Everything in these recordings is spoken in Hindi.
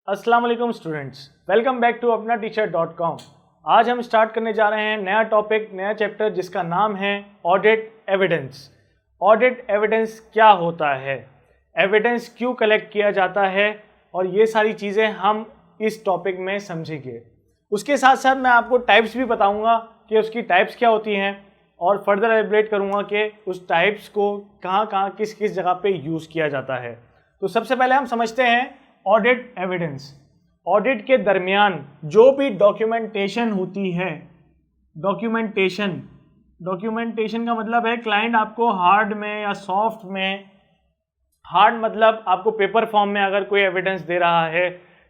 अस्सलाम वालेकुम स्टूडेंट्स, वेलकम बैक टू अपना टीचर.com। आज हम स्टार्ट करने जा रहे हैं नया टॉपिक, नया चैप्टर जिसका नाम है ऑडिट एविडेंस। ऑडिट एविडेंस क्या होता है, एविडेंस क्यों कलेक्ट किया जाता है, और ये सारी चीज़ें हम इस टॉपिक में समझेंगे। उसके साथ साथ मैं आपको टाइप्स भी बताऊंगा कि उसकी टाइप्स क्या होती हैं, और फर्दर एलिब्रेट करूंगा कि उस टाइप्स को कहाँ कहाँ किस किस जगह पे यूज़ किया जाता है। तो सबसे पहले हम समझते हैं ऑडिट एविडेंस। ऑडिट के दरमियान जो भी डॉक्यूमेंटेशन होती है, डॉक्यूमेंटेशन का मतलब है क्लाइंट आपको हार्ड में या सॉफ्ट में, हार्ड मतलब आपको पेपर फॉर्म में अगर कोई एविडेंस दे रहा है,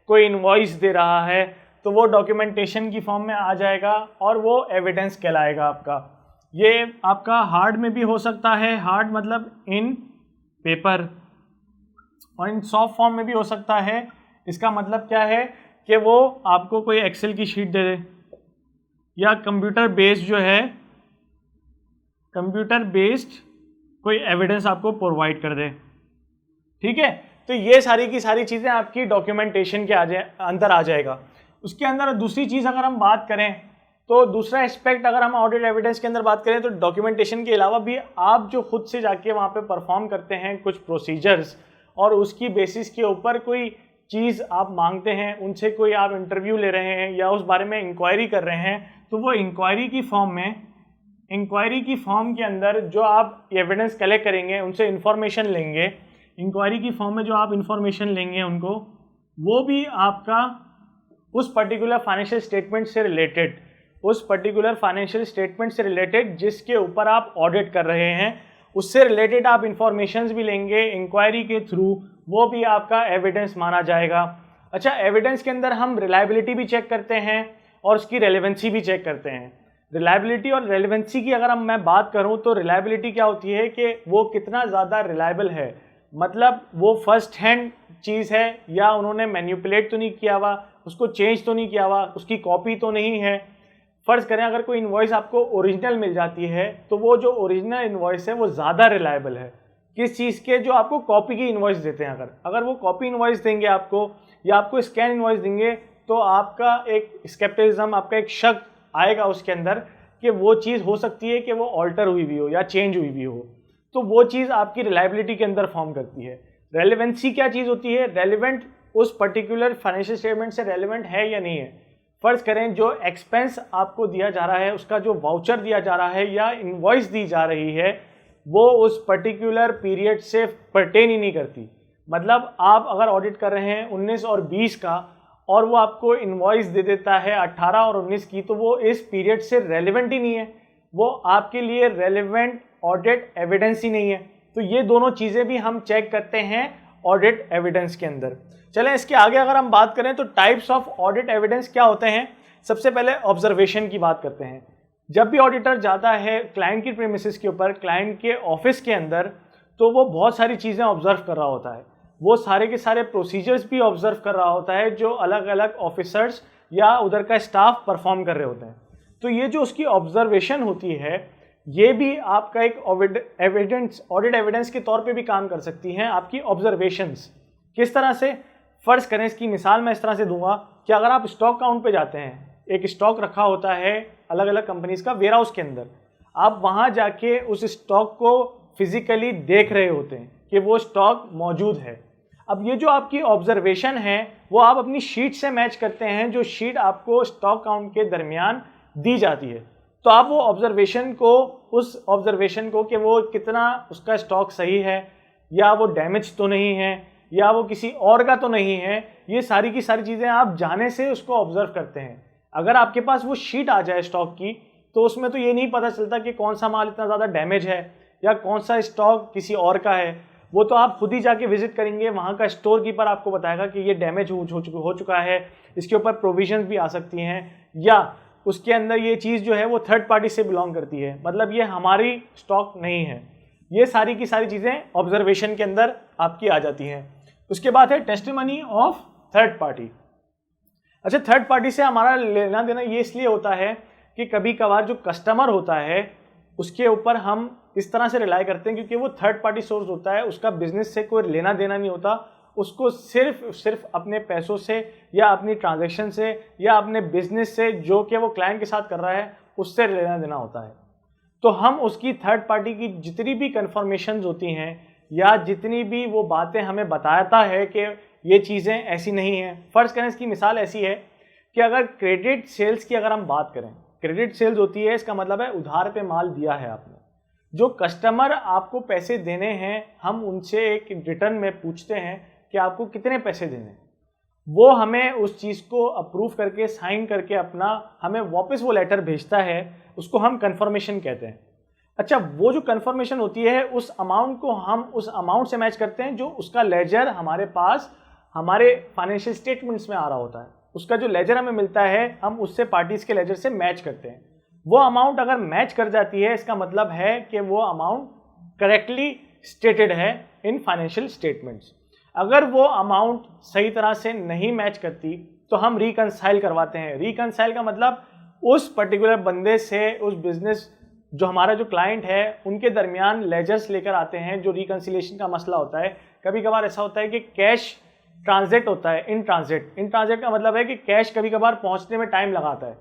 कोई इनवॉइस दे रहा है, तो वो डॉक्यूमेंटेशन की फॉर्म में आ जाएगा और वो एविडेंस कहलाएगा आपका। ये आपका हार्ड में भी हो सकता है, हार्ड मतलब इन पेपर, और इन सॉफ्ट फॉर्म में भी हो सकता है। इसका मतलब क्या है कि वो आपको कोई एक्सेल की शीट दे दे या कंप्यूटर बेस्ड कोई एविडेंस आपको प्रोवाइड कर दे, ठीक है। तो ये सारी की सारी चीज़ें आपकी डॉक्यूमेंटेशन के अंदर आ जाएगा। उसके अंदर दूसरी चीज़ अगर हम बात करें, तो दूसरा एस्पेक्ट अगर हम ऑडिट एविडेंस के अंदर बात करें, तो डॉक्यूमेंटेशन के अलावा भी आप जो खुद से जाके वहाँ पे परफॉर्म करते हैं कुछ प्रोसीजर्स, और उसकी बेसिस के ऊपर कोई चीज़ आप मांगते हैं, उनसे कोई आप इंटरव्यू ले रहे हैं या उस बारे में इंक्वायरी कर रहे हैं, तो वो इंक्वायरी की फॉर्म के अंदर जो आप एविडेंस कलेक्ट करेंगे, उनसे इंफॉर्मेशन लेंगे, इंक्वायरी की फॉर्म में जो आप इंफॉर्मेशन लेंगे उनको, वो भी आपका उस पर्टिकुलर फाइनेंशियल स्टेटमेंट से रिलेटेड जिसके ऊपर आप ऑडिट कर रहे हैं, उससे रिलेटेड आप इंफॉर्मेशंस भी लेंगे इंक्वायरी के थ्रू, वो भी आपका एविडेंस माना जाएगा। अच्छा, एविडेंस के अंदर हम रिलायबिलिटी भी चेक करते हैं और उसकी रेलेवेंसी भी चेक करते हैं। रिलायबिलिटी और रेलेवेंसी की अगर मैं बात करूं, तो रिलायबिलिटी क्या होती है कि वो कितना ज़्यादा रिलायबल है, मतलब वो फर्स्ट हैंड चीज़ है या उन्होंने मैन्युपुलेट तो नहीं किया हुआ, उसको चेंज तो नहीं किया हुआ, उसकी कॉपी तो नहीं है। फ़र्ज़ करें अगर कोई इनवॉइस आपको ओरिजिनल मिल जाती है, तो वो जो ओरिजिनल इनवॉइस है वो ज़्यादा रिलायबल है किस चीज़ के, जो आपको कॉपी की इनवॉइस देते हैं। अगर वो कॉपी इनवॉइस देंगे आपको, या आपको स्कैन इनवॉइस देंगे, तो आपका एक स्केप्टिसिज्म, आपका एक शक आएगा उसके अंदर कि वो चीज़ हो सकती है कि वो ऑल्टर हुई भी हो या चेंज हुई भी हो, तो वो चीज़ आपकी रिलायबिलिटी के अंदर फॉर्म करती है। रेलिवेंसी क्या चीज़ होती है, रेलिवेंट उस पर्टिकुलर फाइनेंशियल स्टेटमेंट से रेलिवेंट है या नहीं है। फ़र्ज़ करें जो एक्सपेंस आपको दिया जा रहा है, उसका जो वाउचर दिया जा रहा है या इनवॉइस दी जा रही है, वो उस पर्टिकुलर पीरियड से पर्टेन ही नहीं करती। मतलब आप अगर ऑडिट कर रहे हैं 19 और 20 का, और वो आपको इनवॉइस दे देता है 18 और 19 की, तो वो इस पीरियड से रेलिवेंट ही नहीं है, वो आपके लिए रेलिवेंट ऑडिट एविडेंस ही नहीं है। तो ये दोनों चीज़ें भी हम चेक करते हैं ऑडिट एविडेंस के अंदर। चलें इसके आगे अगर हम बात करें, तो टाइप्स ऑफ ऑडिट एविडेंस क्या होते हैं। सबसे पहले ऑब्जर्वेशन की बात करते हैं। जब भी ऑडिटर जाता है क्लाइंट की प्रीमिसेस के ऊपर, क्लाइंट के ऑफिस के अंदर, तो वो बहुत सारी चीज़ें ऑब्जर्व कर रहा होता है, वो सारे के सारे प्रोसीजर्स भी ऑब्जर्व कर रहा होता है जो अलग अलग ऑफिसर्स या उधर का स्टाफ परफॉर्म कर रहे होते हैं। तो ये जो उसकी ऑब्जर्वेशन होती है, ये भी आपका एक ऑडिट एविडेंस के तौर पे भी काम कर सकती हैं। आपकी ऑब्जर्वेशंस किस तरह से, फ़र्ज़ करें, इसकी मिसाल मैं इस तरह से दूंगा कि अगर आप स्टॉक काउंट पे जाते हैं, एक स्टॉक रखा होता है अलग अलग कंपनीज का वेयर हाउस के अंदर, आप वहाँ जाके उस स्टॉक को फिजिकली देख रहे होते हैं कि वो स्टॉक मौजूद है। अब ये जो आपकी ऑब्जर्वेशन है, वो आप अपनी शीट से मैच करते हैं, जो शीट आपको स्टॉक काउंट के दरमियान दी जाती है। तो आप वो उस ऑब्जर्वेशन को कि वो कितना उसका स्टॉक सही है, या वो डैमेज तो नहीं है, या वो किसी और का तो नहीं है, ये सारी की सारी चीज़ें आप जाने से उसको ऑब्जर्व करते हैं। अगर आपके पास वो शीट आ जाए स्टॉक की, तो उसमें तो ये नहीं पता चलता कि कौन सा माल इतना ज़्यादा डैमेज है या कौन सा स्टॉक किसी और का है। वो तो आप खुद ही जाके विजिट करेंगे, वहाँ का स्टोर कीपर आपको बताएगा कि ये डैमेज हो चुका है, इसके ऊपर प्रोविजंस भी आ सकती हैं, या उसके अंदर ये चीज़ जो है वो थर्ड पार्टी से बिलोंग करती है, मतलब ये हमारी स्टॉक नहीं है। ये सारी की सारी चीज़ें ऑब्जर्वेशन के अंदर आपकी आ जाती हैं। उसके बाद है टेस्टिमनी ऑफ थर्ड पार्टी। अच्छा, थर्ड पार्टी से हमारा लेना देना ये इसलिए होता है कि कभी कभार जो कस्टमर होता है उसके ऊपर हम इस तरह से रिलाई करते हैं, क्योंकि वो थर्ड पार्टी सोर्स होता है, उसका बिजनेस से कोई लेना देना नहीं होता, उसको सिर्फ अपने पैसों से या अपनी ट्रांजैक्शन से या अपने बिजनेस से जो कि वो क्लाइंट के साथ कर रहा है उससे लेना देना होता है। तो हम उसकी थर्ड पार्टी की जितनी भी कन्फर्मेशन होती हैं या जितनी भी वो बातें हमें बताता है कि ये चीज़ें ऐसी नहीं हैं। फर्ज करें, इसकी मिसाल ऐसी है कि अगर क्रेडिट सेल्स की अगर हम बात करें, क्रेडिट सेल्स होती है, इसका मतलब है उधार पे माल दिया है आपने। जो कस्टमर आपको पैसे देने हैं, हम उनसे एक रिटर्न में पूछते हैं कि आपको कितने पैसे देने हैं। वो हमें उस चीज़ को अप्रूव करके साइन करके अपना हमें वापस वो लेटर भेजता है, उसको हम कन्फर्मेशन कहते हैं। अच्छा, वो जो कन्फर्मेशन होती है उस अमाउंट को हम उस अमाउंट से मैच करते हैं जो उसका लेजर हमारे पास हमारे फाइनेंशियल स्टेटमेंट्स में आ रहा होता है। उसका जो लेजर हमें मिलता है हम उससे पार्टीज के लेजर से मैच करते हैं। वो अमाउंट अगर मैच कर जाती है इसका मतलब है कि वो अमाउंट करेक्टली स्टेटेड है इन फाइनेंशियल स्टेटमेंट्स। अगर वो अमाउंट सही तरह से नहीं मैच करती तो हम रिकंसाइल करवाते हैं। रिकंसाइल का मतलब उस पर्टिकुलर बंदे से उस बिजनेस जो हमारा जो क्लाइंट है उनके दरमियान लेजर्स लेकर आते हैं जो रिकंसिलेशन का मसला होता है। कभी कभार ऐसा होता है कि कैश ट्रांजिट होता है, इन ट्रांजिट का मतलब है कि कैश कभी कभार पहुंचने में टाइम लगाता है।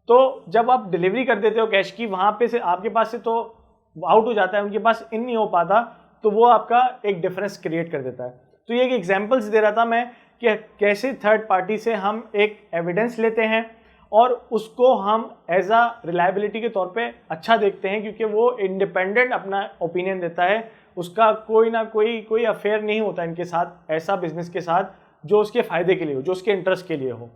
तो जब आप डिलीवरी कर देते हो कैश की, वहाँ पे से आपके पास से तो आउट हो जाता है, उनके पास इन नहीं हो पाता, तो वो आपका एक डिफरेंस क्रिएट कर देता है। तो ये एक एग्जांपल्स दे रहा था मैं कि कैसे थर्ड पार्टी से हम एक एविडेंस लेते हैं और उसको हम एज अ रिलायबिलिटी के तौर पे अच्छा देखते हैं, क्योंकि वो इंडिपेंडेंट अपना ओपिनियन देता है। उसका कोई ना कोई अफेयर नहीं होता इनके साथ, ऐसा बिजनेस के साथ जो उसके फायदे के लिए हो, जो उसके इंटरेस्ट के लिए हो।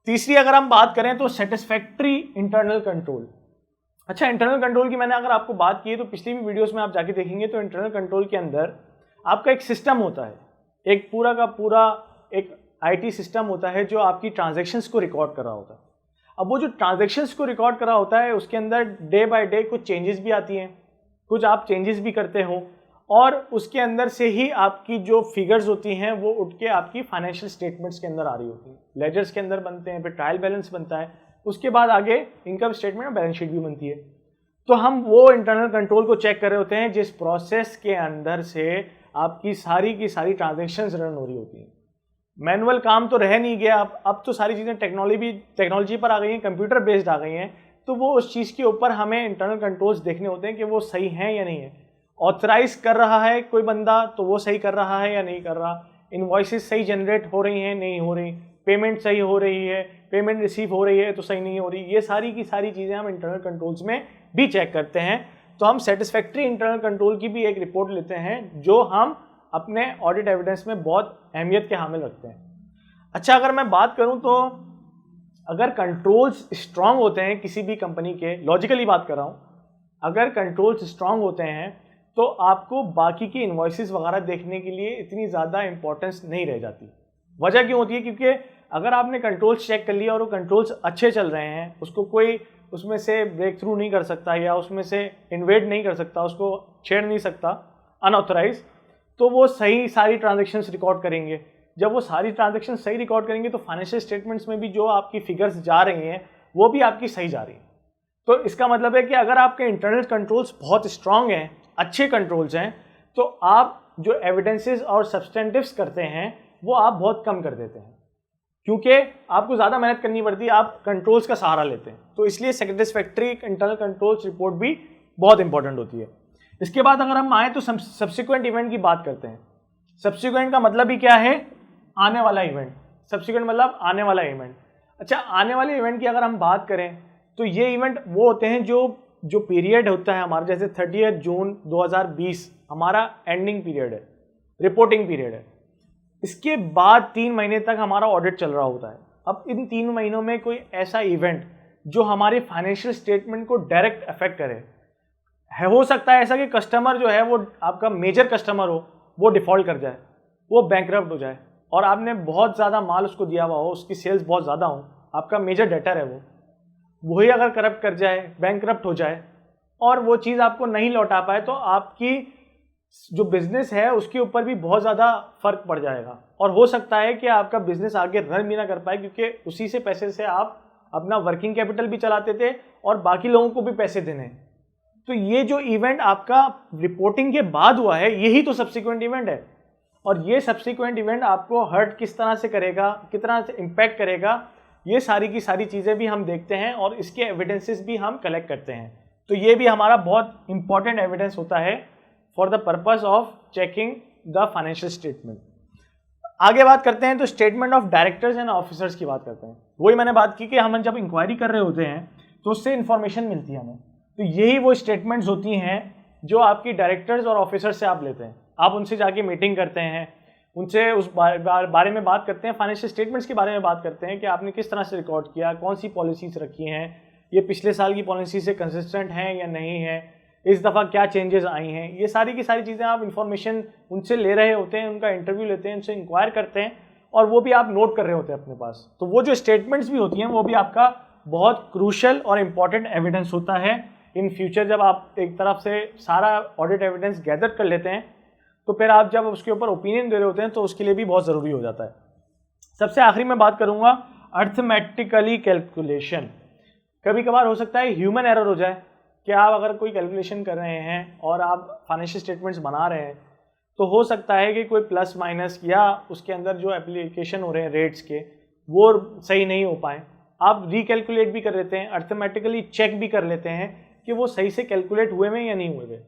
तीसरी अगर हम बात करें तो सेटिस्फैक्ट्री इंटरनल कंट्रोल। अच्छा, इंटरनल कंट्रोल की मैंने अगर आपको बात की है तो पिछली भी वीडियोस में आप जाके देखेंगे तो इंटरनल कंट्रोल के अंदर आपका एक सिस्टम होता है, एक पूरा का पूरा एक आईटी सिस्टम होता है जो आपकी ट्रांजैक्शंस को रिकॉर्ड कर रहा होता है। अब वो जो ट्रांजैक्शंस को रिकॉर्ड कर रहा होता है उसके अंदर डे बाय डे कुछ चेंजेस भी आती हैं, कुछ आप चेंजेस भी करते हो, और उसके अंदर से ही आपकी जो फिगर्स होती हैं वो उठ के आपकी फाइनेंशियल स्टेटमेंट्स के अंदर आ रही होती है। लेजर्स के अंदर बनते हैं, फिर ट्रायल बैलेंस बनता है, उसके बाद आगे इनकम स्टेटमेंट और बैलेंस शीट भी बनती है। तो हम वो इंटरनल कंट्रोल को चेक कर रहे होते हैं जिस प्रोसेस के अंदर से आपकी सारी की सारी ट्रांजेक्शन्स रन हो रही होती हैं। मैनुअल काम तो रह नहीं गया, अब तो सारी चीज़ें टेक्नोलॉजी पर आ गई हैं, कंप्यूटर बेस्ड आ गई हैं। तो वो उस चीज़ के ऊपर हमें इंटरनल कंट्रोल्स देखने होते हैं कि वो सही हैं या नहीं है। ऑथराइज कर रहा है कोई बंदा तो वो सही कर रहा है या नहीं कर रहा, इनवॉइसेस सही जनरेट हो रही हैं नहीं हो रही, पेमेंट सही हो रही है, पेमेंट रिसीव हो रही है तो सही नहीं हो रही। ये सारी की सारी चीज़ें हम इंटरनल कंट्रोल्स में भी चेक करते हैं। तो हम सेटिस्फैक्ट्री इंटरनल कंट्रोल की भी एक रिपोर्ट लेते हैं जो हम अपने ऑडिट एविडेंस में बहुत अहमियत के हामिल रखते हैं। अच्छा, अगर मैं बात करूं तो अगर कंट्रोल्स स्ट्रांग होते हैं किसी भी कंपनी के, लॉजिकली बात कर रहा हूं, अगर कंट्रोल्स स्ट्रांग होते हैं तो आपको बाकी की इन्वॉइसेस वगैरह देखने के लिए इतनी ज़्यादा इंपॉर्टेंस नहीं रह जाती। वजह क्यों होती है? क्योंकि अगर आपने कंट्रोल्स चेक कर लिया और वो कंट्रोल्स अच्छे चल रहे हैं, उसको कोई उसमें से ब्रेक थ्रू नहीं कर सकता या उसमें से इन्वेड नहीं कर सकता, उसको छेड़ नहीं सकता अनऑथराइज, तो वो सही सारी ट्रांजैक्शंस रिकॉर्ड करेंगे। जब वो सारी ट्रांजैक्शन सही रिकॉर्ड करेंगे तो फाइनेंशियल स्टेटमेंट्स में भी जो आपकी फिगर्स जा रही हैं वो भी आपकी सही जा रही हैं। तो इसका मतलब है कि अगर आपके इंटरनल कंट्रोल्स बहुत स्ट्रांग हैं, अच्छे कंट्रोल्स हैं, तो आप जो एविडेंसेस और सब्सटेंटिव्स करते हैं वो आप बहुत कम कर देते हैं, क्योंकि आपको ज़्यादा मेहनत करनी पड़ती है, आप कंट्रोल्स का सहारा लेते हैं। तो इसलिए सेटिस्फैक्ट्री इंटरनल कंट्रोल्स रिपोर्ट भी बहुत इंपॉर्टेंट होती है। इसके बाद अगर हम आए तो सब्सिक्वेंट इवेंट की बात करते हैं। सब्सिक्वेंट का मतलब ही क्या है? आने वाला इवेंट। सब्सिक्वेंट मतलब आने वाला इवेंट। अच्छा, आने वाले इवेंट की अगर हम बात करें तो ये इवेंट वो होते हैं जो पीरियड होता है हमारा, जैसे 30 जून 2020 हमारा एंडिंग पीरियड है, रिपोर्टिंग पीरियड है। इसके बाद 3 महीने तक हमारा ऑडिट चल रहा होता है। अब इन 3 महीनों में कोई ऐसा इवेंट जो हमारे फाइनेंशियल स्टेटमेंट को डायरेक्ट अफेक्ट करे हो सकता है ऐसा कि कस्टमर जो है वो आपका मेजर कस्टमर हो, वो डिफॉल्ट कर जाए, वो बैंकरप्ट हो जाए, और आपने बहुत ज़्यादा माल उसको दिया हुआ हो, उसकी सेल्स बहुत ज़्यादा हो, आपका मेजर डेटर है वही अगर करप्ट कर जाए, बैंकरप्ट हो जाए और वो चीज़ आपको नहीं लौटा पाए, तो आपकी जो बिजनेस है उसके ऊपर भी बहुत ज़्यादा फर्क पड़ जाएगा। और हो सकता है कि आपका बिजनेस आगे रन भी ना कर पाए, क्योंकि उसी से पैसे से आप अपना वर्किंग कैपिटल भी चलाते थे और बाकी लोगों को भी पैसे देने। तो ये जो इवेंट आपका रिपोर्टिंग के बाद हुआ है, यही तो सब्सिक्वेंट इवेंट है। और ये सब्सिक्वेंट इवेंट आपको हर्ट किस तरह से करेगा, कितना इम्पैक्ट करेगा, ये सारी की सारी चीज़ें भी हम देखते हैं और इसके एविडेंसेस भी हम कलेक्ट करते हैं। तो ये भी हमारा बहुत इंपॉर्टेंट एविडेंस होता है for the purpose of checking the financial statement. आगे बात करते हैं तो statement of directors and officers की बात करते हैं। वही मैंने बात की कि हम जब इंक्वायरी कर रहे होते हैं तो उससे इंफॉर्मेशन मिलती है हमें, तो यही वो स्टेटमेंट्स होती हैं जो आपकी डायरेक्टर्स और ऑफिसर्स से आप लेते हैं। आप उनसे जाके मीटिंग करते हैं, उनसे उस बारे में बात करते हैं, फाइनेंशियल स्टेटमेंट्स के बारे में बात करते हैं कि आपने किस तरह से रिकॉर्ड किया, कौन सी पॉलिसीज रखी हैं, ये पिछले साल की पॉलिसी से कंसिस्टेंट हैं या नहीं है, इस दफ़ा क्या चेंजेस आई हैं। ये सारी की सारी चीज़ें आप इन्फॉर्मेशन उनसे ले रहे होते हैं, उनका इंटरव्यू लेते हैं, उनसे इंक्वायर करते हैं और वो भी आप नोट कर रहे होते हैं अपने पास। तो वो जो स्टेटमेंट्स भी होती हैं वो भी आपका बहुत क्रूशल और इम्पॉर्टेंट एविडेंस होता है इन फ्यूचर। जब आप एक तरफ से सारा ऑडिट एविडेंस गैदर कर लेते हैं तो फिर आप जब उसके ऊपर ओपिनियन दे रहे होते हैं तो उसके लिए भी बहुत ज़रूरी हो जाता है। सबसे आखिरी में बात करूँगा अर्थमेटिकली कैलकुलेशन। कभी कभार हो सकता है ह्यूमन एरर हो जाए कि आप अगर कोई कैलकुलेशन कर रहे हैं और आप फाइनेंशियल स्टेटमेंट्स बना रहे हैं तो हो सकता है कि कोई प्लस माइनस या उसके अंदर जो एप्लीकेशन हो रहे हैं रेट्स के वो सही नहीं हो पाए। आप रिकैलकुलेट भी कर लेते हैं, अर्थमेटिकली चेक भी कर लेते हैं कि वो सही से कैलकुलेट हुए में या नहीं हुए।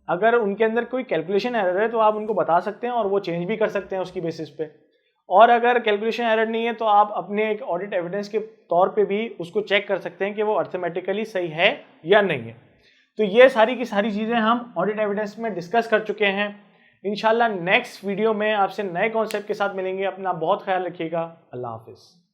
अगर उनके अंदर कोई कैलकुलेशन एरर है तो आप उनको बता सकते हैं और वो चेंज भी कर सकते हैं उसकी बेसिस पे। और अगर कैलकुलेशन एरर नहीं है तो आप अपने एक ऑडिट एविडेंस के तौर पे भी उसको चेक कर सकते हैं कि वो अर्थमेटिकली सही है या नहीं है। तो ये सारी की सारी चीज़ें हम ऑडिट एविडेंस में डिस्कस कर चुके हैं। इंशाल्लाह नेक्स्ट वीडियो में आपसे नए कॉन्सेप्ट के साथ मिलेंगे। अपना बहुत ख्याल रखिएगा। अल्लाह हाफिज़।